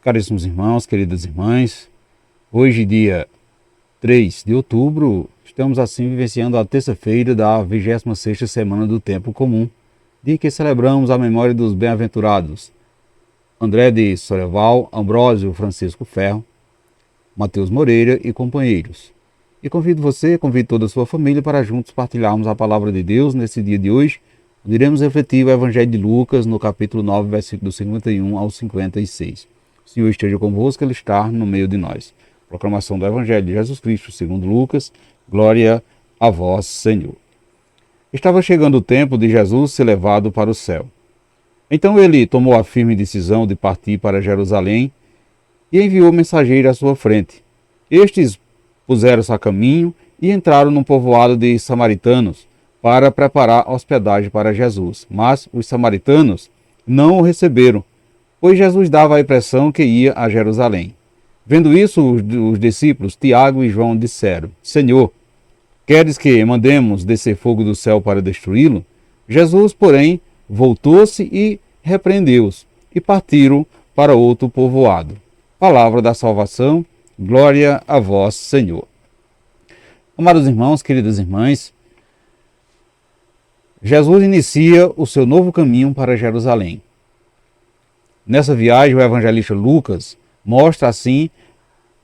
Caríssimos irmãos, queridas irmãs, hoje, dia 3 de outubro, estamos assim vivenciando a terça-feira da 26ª semana do Tempo Comum, dia em que celebramos a memória dos bem-aventurados André de Soreval, Ambrósio Francisco Ferro, Mateus Moreira e companheiros. E convido toda a sua família para juntos partilharmos a palavra de Deus nesse dia de hoje, onde iremos refletir o Evangelho de Lucas no capítulo 9, versículos 51 ao 56. O Senhor esteja convosco, Ele está no meio de nós. Proclamação do Evangelho de Jesus Cristo, segundo Lucas. Glória a vós, Senhor. Estava chegando o tempo de Jesus ser levado para o céu. Então ele tomou a firme decisão de partir para Jerusalém e enviou mensageiro à sua frente. Estes puseram-se a caminho e entraram num povoado de samaritanos para preparar hospedagem para Jesus. Mas os samaritanos não o receberam, pois Jesus dava a impressão que ia a Jerusalém. Vendo isso, os discípulos Tiago e João disseram: Senhor, queres que mandemos descer fogo do céu para destruí-lo? Jesus, porém, voltou-se e repreendeu-os, e partiram para outro povoado. Palavra da salvação, glória a vós, Senhor. Amados irmãos, queridas irmãs, Jesus inicia o seu novo caminho para Jerusalém. Nessa viagem, o evangelista Lucas mostra assim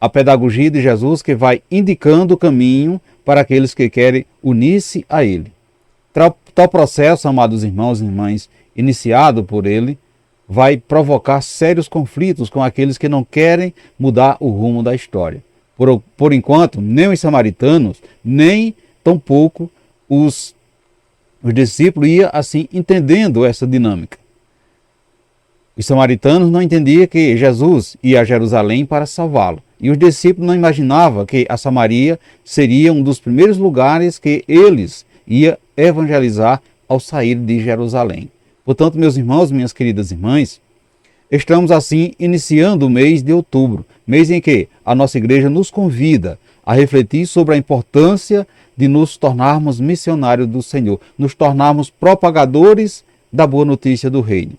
a pedagogia de Jesus, que vai indicando o caminho para aqueles que querem unir-se a ele. Tal processo, amados irmãos e irmãs, iniciado por ele, vai provocar sérios conflitos com aqueles que não querem mudar o rumo da história. Por enquanto, nem os samaritanos, nem tampouco os discípulos iam assim entendendo essa dinâmica. Os samaritanos não entendiam que Jesus ia a Jerusalém para salvá-lo. E os discípulos não imaginavam que a Samaria seria um dos primeiros lugares que eles iam evangelizar ao sair de Jerusalém. Portanto, meus irmãos, minhas queridas irmãs, estamos assim iniciando o mês de outubro, mês em que a nossa igreja nos convida a refletir sobre a importância de nos tornarmos missionários do Senhor, nos tornarmos propagadores da boa notícia do reino.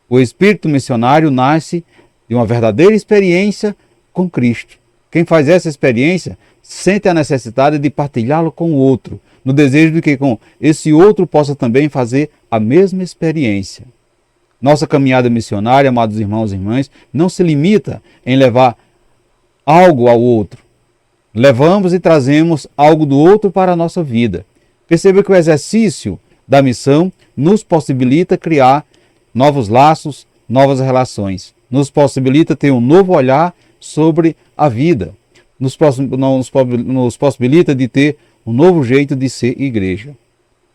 O espírito missionário nasce de uma verdadeira experiência com Cristo. Quem faz essa experiência sente a necessidade de partilhá-lo com o outro, no desejo de que com esse outro possa também fazer a mesma experiência. Nossa caminhada missionária, amados irmãos e irmãs, não se limita em levar algo ao outro. Levamos e trazemos algo do outro para a nossa vida. Perceba que o exercício da missão nos possibilita criar novos laços, novas relações. Nos possibilita ter um novo olhar sobre a vida. Nos possibilita de ter um novo jeito de ser igreja.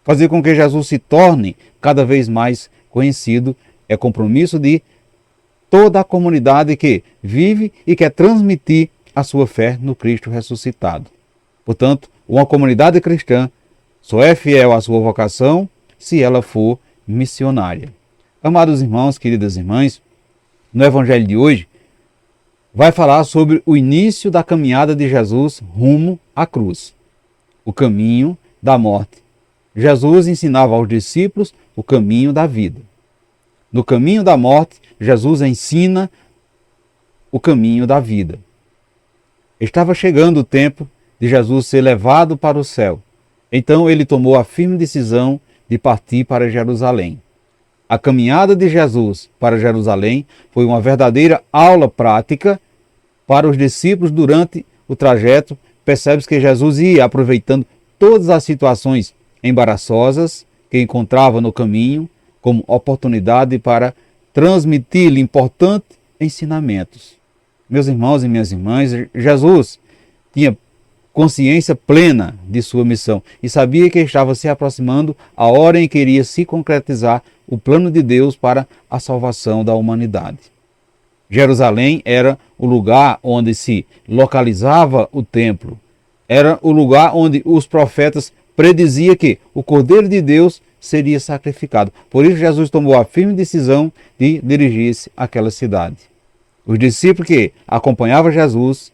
Fazer com que Jesus se torne cada vez mais conhecido é compromisso de toda a comunidade que vive e quer transmitir a sua fé no Cristo ressuscitado. Portanto, uma comunidade cristã só é fiel à sua vocação se ela for missionária. Amados irmãos, queridas irmãs, no Evangelho de hoje, vai falar sobre o início da caminhada de Jesus rumo à cruz, o caminho da morte. Jesus ensinava aos discípulos o caminho da vida. No caminho da morte, Jesus ensina o caminho da vida. Estava chegando o tempo de Jesus ser levado para o céu. Então ele tomou a firme decisão de partir para Jerusalém. A caminhada de Jesus para Jerusalém foi uma verdadeira aula prática para os discípulos durante o trajeto. Percebe-se que Jesus ia aproveitando todas as situações embaraçosas que encontrava no caminho como oportunidade para transmitir-lhe importantes ensinamentos. Meus irmãos e minhas irmãs, Jesus tinha consciência plena de sua missão e sabia que estava se aproximando a hora em que iria se concretizar o plano de Deus para a salvação da humanidade. Jerusalém era o lugar onde se localizava o templo. Era o lugar onde os profetas prediziam que o Cordeiro de Deus seria sacrificado. Por isso Jesus tomou a firme decisão de dirigir-se àquela cidade. Os discípulos que acompanhavam Jesus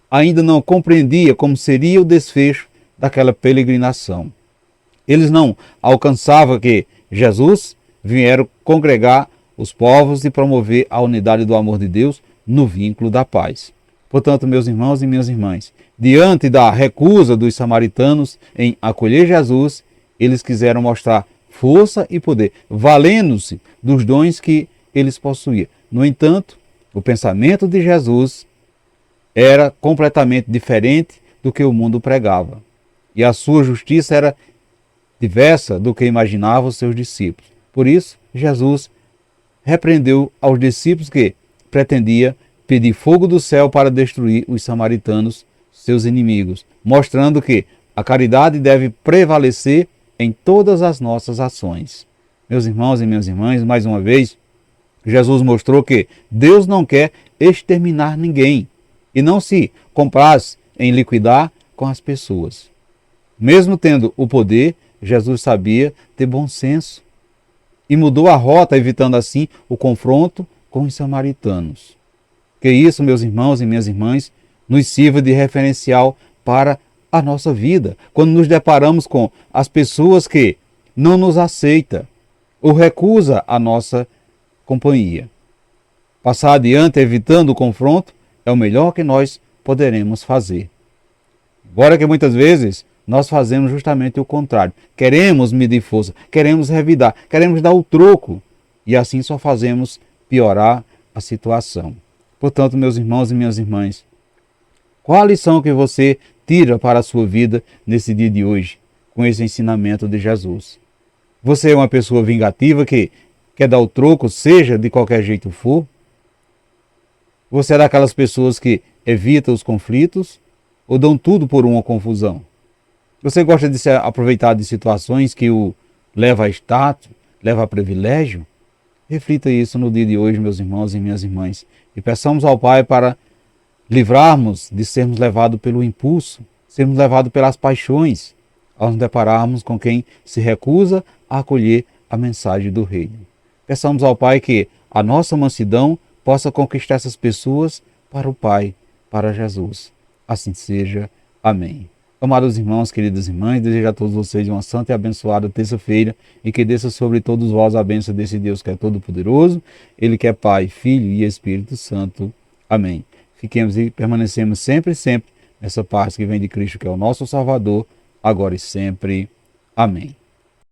ainda não compreendiam como seria o desfecho daquela peregrinação. Eles não alcançavam que Jesus vieram congregar os povos e promover a unidade do amor de Deus no vínculo da paz. Portanto, meus irmãos e minhas irmãs, diante da recusa dos samaritanos em acolher Jesus, eles quiseram mostrar força e poder, valendo-se dos dons que eles possuíam. No entanto, o pensamento de Jesus era completamente diferente do que o mundo pregava. E a sua justiça era diversa do que imaginavam os seus discípulos. Por isso, Jesus repreendeu aos discípulos que pretendia pedir fogo do céu para destruir os samaritanos, seus inimigos, mostrando que a caridade deve prevalecer em todas as nossas ações. Meus irmãos e minhas irmãs, mais uma vez, Jesus mostrou que Deus não quer exterminar ninguém e não se compraz em liquidar com as pessoas. Mesmo tendo o poder, Jesus sabia ter bom senso e mudou a rota, evitando assim o confronto com os samaritanos. Que isso, meus irmãos e minhas irmãs, nos sirva de referencial para a nossa vida, quando nos deparamos com as pessoas que não nos aceitam ou recusa a nossa companhia. Passar adiante evitando o confronto é o melhor que nós poderemos fazer. Embora que muitas vezes nós fazemos justamente o contrário. Queremos medir força, queremos revidar, queremos dar o troco e assim só fazemos piorar a situação. Portanto, meus irmãos e minhas irmãs, qual a lição que você tira para a sua vida nesse dia de hoje, com esse ensinamento de Jesus? Você é uma pessoa vingativa que quer dar o troco, seja de qualquer jeito for? Você é daquelas pessoas que evita os conflitos ou dão tudo por uma confusão? Você gosta de se aproveitar de situações que o leva a status, leva a privilégio? Reflita isso no dia de hoje, meus irmãos e minhas irmãs, e peçamos ao Pai para livrarmos de sermos levados pelo impulso, sermos levados pelas paixões, ao nos depararmos com quem se recusa a acolher a mensagem do Reino. Peçamos ao Pai que a nossa mansidão possa conquistar essas pessoas para o Pai, para Jesus. Assim seja. Amém. Amados irmãos, queridas irmãs, desejo a todos vocês uma santa e abençoada terça-feira e que desça sobre todos vós a bênção desse Deus que é todo-poderoso, Ele que é Pai, Filho e Espírito Santo. Amém. Fiquemos e permanecemos sempre nessa paz que vem de Cristo, que é o nosso Salvador, agora e sempre. Amém.